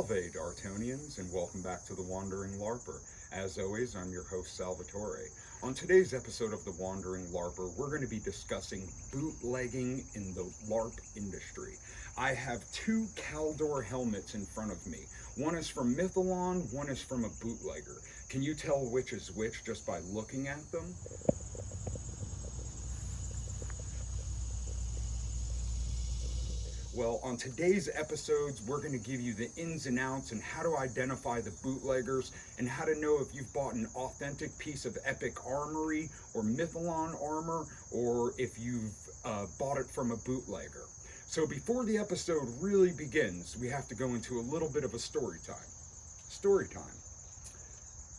Salve, Dartonians, and welcome back to the Wandering Larper. As always, I'm your host, Salvatore. On today's episode of the Wandering Larper, we're going to be discussing bootlegging in the LARP industry. I have two Kaldor helmets in front of me. One is from Mytholon, one is from a bootlegger. Can you tell which is which just by looking at them? Well, on today's episodes, we're going to give you the ins and outs and how to identify the bootleggers and how to know if you've bought an authentic piece of Epic Armoury or Mytholon armor, or if you've bought it from a bootlegger. So before the episode really begins, we have to go into a little bit of a story time. Story time.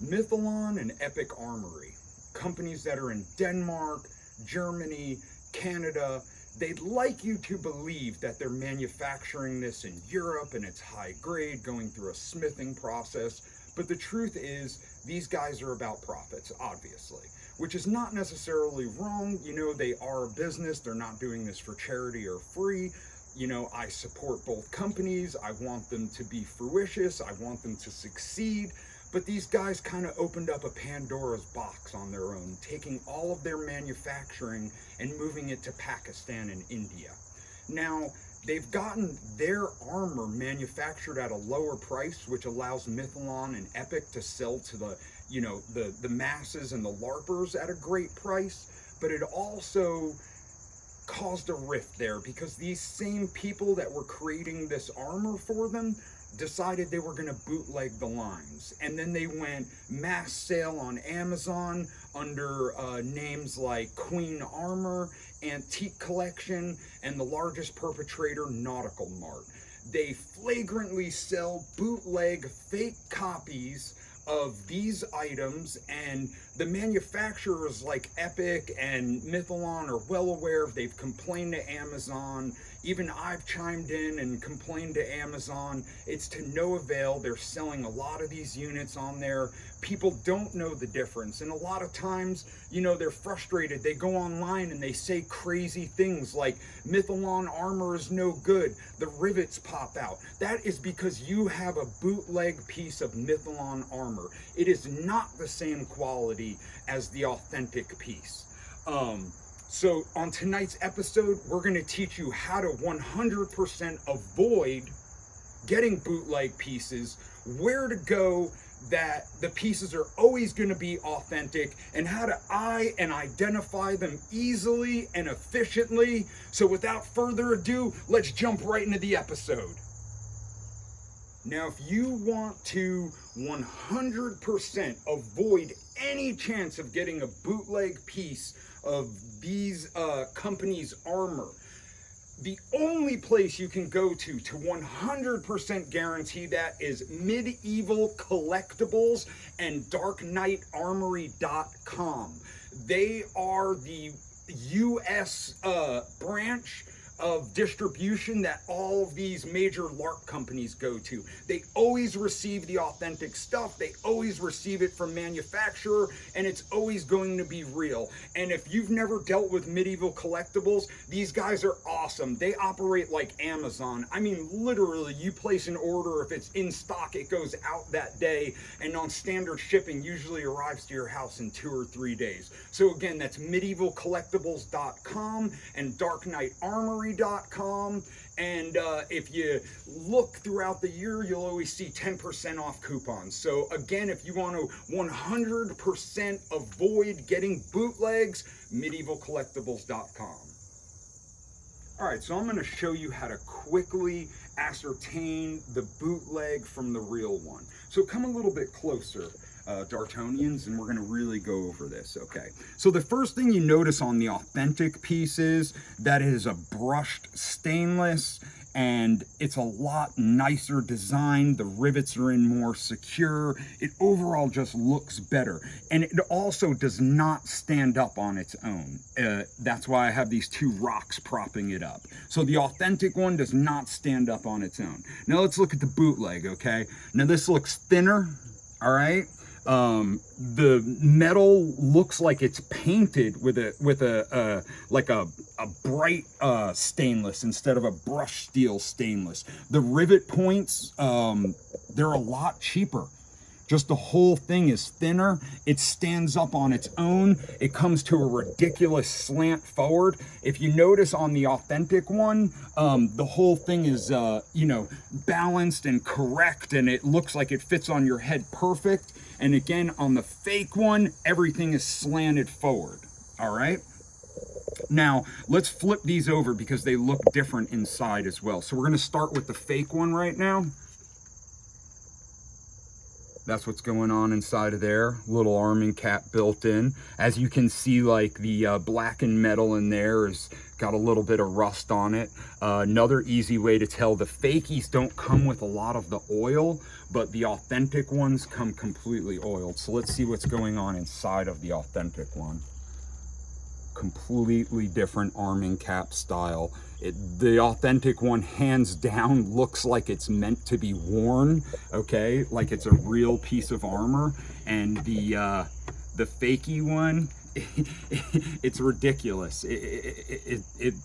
Mytholon and Epic Armoury, companies that are in Denmark, Germany, Canada. They'd like you to believe that they're manufacturing this in Europe and it's high grade, going through a smithing process. But the truth is, these guys are about profits, obviously, which is not necessarily wrong. You know, they are a business. They're not doing this for charity or free. You know, I support both companies. I want them to be fruitious. I want them to succeed. But these guys kind of opened up a Pandora's box on their own, taking all of their manufacturing and moving it to Pakistan and India. Now, they've gotten their armor manufactured at a lower price, which allows Mytholon and Epic to sell to the masses and the LARPers at a great price. But it also caused a rift there because these same people that were creating this armor for them decided they were going to bootleg the lines, and then they went mass sale on Amazon under names like Queen Armor, Antique Collection, and the largest perpetrator, Nautical Mart. They flagrantly sell bootleg fake copies of these items, and the manufacturers like Epic and Mytholon are well aware. They've complained to Amazon. Even I've chimed in and complained to Amazon. It's to no avail. They're selling a lot of these units on there. People don't know the difference, and a lot of times, you know, they're frustrated. They go online and they say crazy things like Mytholon armor is no good, the rivets pop out. That is because you have a bootleg piece of Mytholon armor. It is not the same quality as the authentic piece. So on tonight's episode, we're going to teach you how to 100% avoid getting bootleg pieces, where to go that the pieces are always going to be authentic, and how to eye and identify them easily and efficiently. So without further ado, let's jump right into the episode. Now, if you want to 100% avoid any chance of getting a bootleg piece of these companies' armor, the only place you can go to 100% guarantee that is Medieval Collectibles and darknightarmory.com. They are the U.S. Branch of distribution that all of these major LARP companies go to. They always receive the authentic stuff. They always receive it from manufacturer, and it's always going to be real. And if you've never dealt with Medieval Collectibles, these guys are awesome. They operate like Amazon. I mean, literally, you place an order, if it's in stock, it goes out that day, and on standard shipping, usually arrives to your house in 2 or 3 days. So again, that's medievalcollectibles.com and darknightarmory.com. And if you look throughout the year, you'll always see 10% off coupons. So again, if you want to 100% avoid getting bootlegs, medievalcollectibles.com. All right, so I'm going to show you how to quickly ascertain the bootleg from the real one. So come a little bit closer, Dartonians, and we're going to really go over this, okay? So the first thing you notice on the authentic piece is that it is a brushed stainless, and it's a lot nicer design. The rivets are in more secure. It overall just looks better, and it also does not stand up on its own. That's why I have these two rocks propping it up. So the authentic one does not stand up on its own. Now let's look at the bootleg, okay? Now this looks thinner, all right? The metal looks like it's painted with a like a bright stainless instead of a brush steel stainless. The rivet points, they're a lot cheaper. Just the whole thing is thinner. It stands up on its own. It comes to a ridiculous slant forward. If you notice on the authentic one, the whole thing is, you know, balanced and correct, and it looks like it fits on your head perfect. And again, on the fake one, everything is slanted forward. All right. Now, let's flip these over because they look different inside as well. So we're going to start with the fake one right now. That's what's going on inside of there. Little arming cap built in. As you can see, like the blackened metal in there has got a little bit of rust on it. Another easy way to tell, the fakies don't come with a lot of the oil, but the authentic ones come completely oiled. So let's see what's going on inside of the authentic one. Completely different arming cap style. The authentic one, hands down, looks like it's meant to be worn, okay, like it's a real piece of armor. And the fakey one, it's ridiculous. It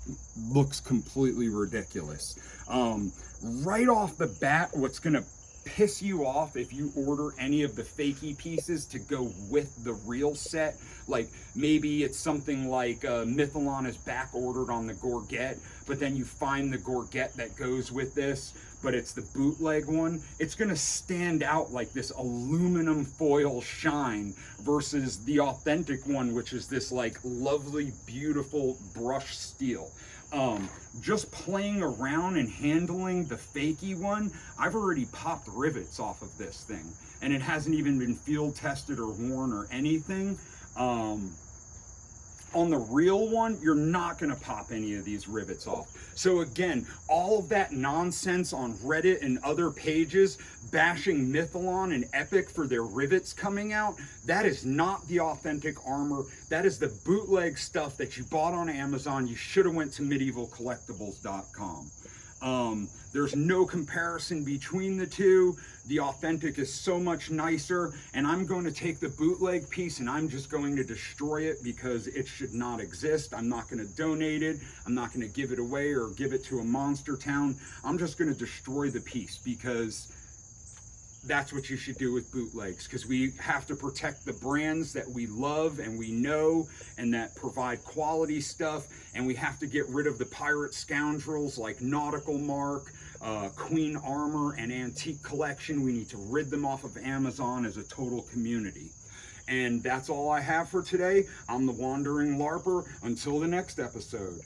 looks completely ridiculous. Right off the bat, what's gonna piss you off if you order any of the fakey pieces to go with the real set, like maybe it's something like Mytholon is back ordered on the Gorget, but then you find the Gorget that goes with this, but it's the bootleg one, it's gonna stand out like this aluminum foil shine versus the authentic one, which is this like lovely, beautiful brushed steel. Just playing around and handling the fakey one, I've already popped rivets off of this thing, and it hasn't even been field tested or worn or anything. On the real one, you're not going to pop any of these rivets off. So again, all of that nonsense on Reddit and other pages bashing Mytholon and Epic for their rivets coming out, that is not the authentic armor. That is the bootleg stuff that you bought on Amazon. You should have went to medievalcollectibles.com. There's no comparison between the two. The authentic is so much nicer, and I'm going to take the bootleg piece and I'm just going to destroy it because it should not exist. I'm not going to donate it. I'm not going to give it away or give it to a monster town. I'm just going to destroy the piece because that's what you should do with bootlegs, because we have to protect the brands that we love and we know and that provide quality stuff, and we have to get rid of the pirate scoundrels like Nautical Mark, Queen Armor, and Antique Collection. We need to rid them off of Amazon as a total community. And that's all I have for today. I'm the Wandering Larper. Until the next episode.